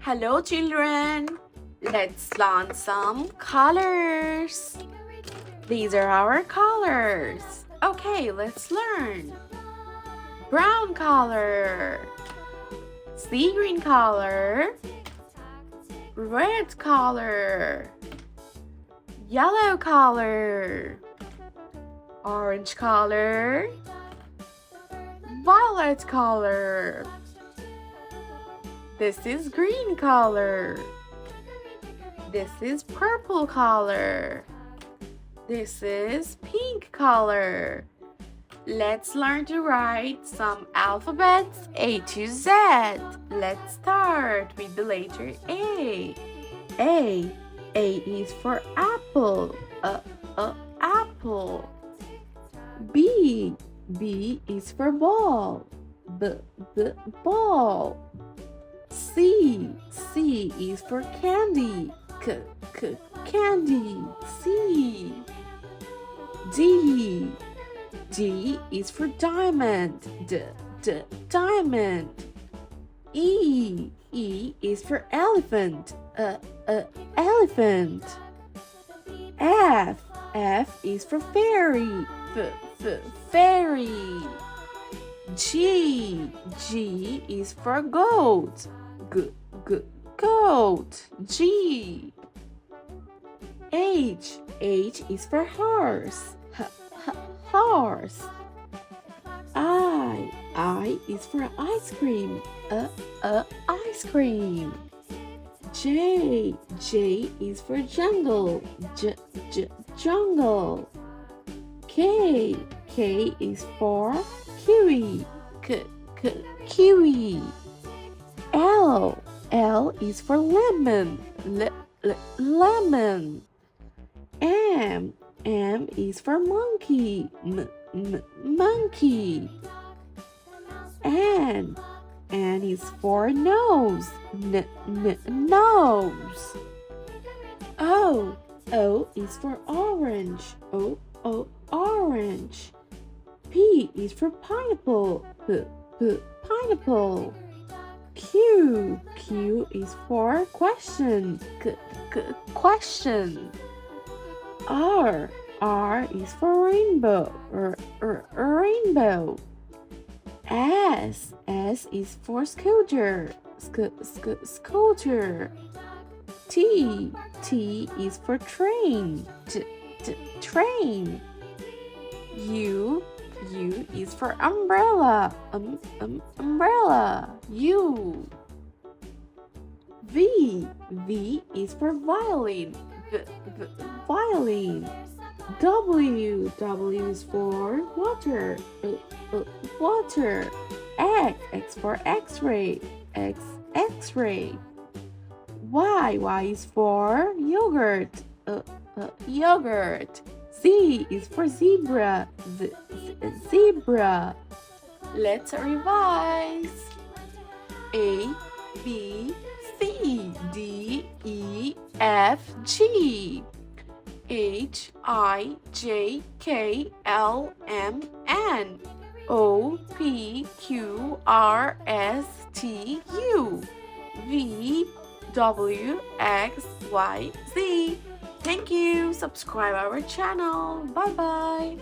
Hello children, let's learn some colors. These are our colors. Okay, let's learn. Brown color, sea green color, red color, yellow color, orange color, violet color. This is green color. This is purple color. This is pink color. Let's learn to write some alphabets A to Z. Let's start with the letter A. A is for apple. Apple. B is for ball. Ball. C is for candy. Candy. C. D is for diamond. Diamond. E is for elephant. Elephant. F is for fairy. Fairy. G is for goat. Goat. G. H is for horse. Horse. I is for ice cream. Ice cream. J is for jungle. Jungle. K is for kiwi. Kiwi. L is for lemon. Lemon. M is for monkey. Monkey. N is for nose. Nose. O is for orange. Orange. P is for pineapple. Pineapple. Q is for question. Question. R is for rainbow. Rainbow. S is for scooter. Scooter. T is for train. Train. U is for umbrella. Umbrella. U. V is for violin. Violin. W is for water. Water. X for X-ray. X-ray. Y is for yogurt. Yogurt. Z is for zebra. Zebra. Let's revise. A, B, C, D, E, F, G. H, I, J, K, L, M, N. O, P, Q, R, S, T, U. V, W, X, Y, Z. Thank you. Subscribe our channel. Bye bye.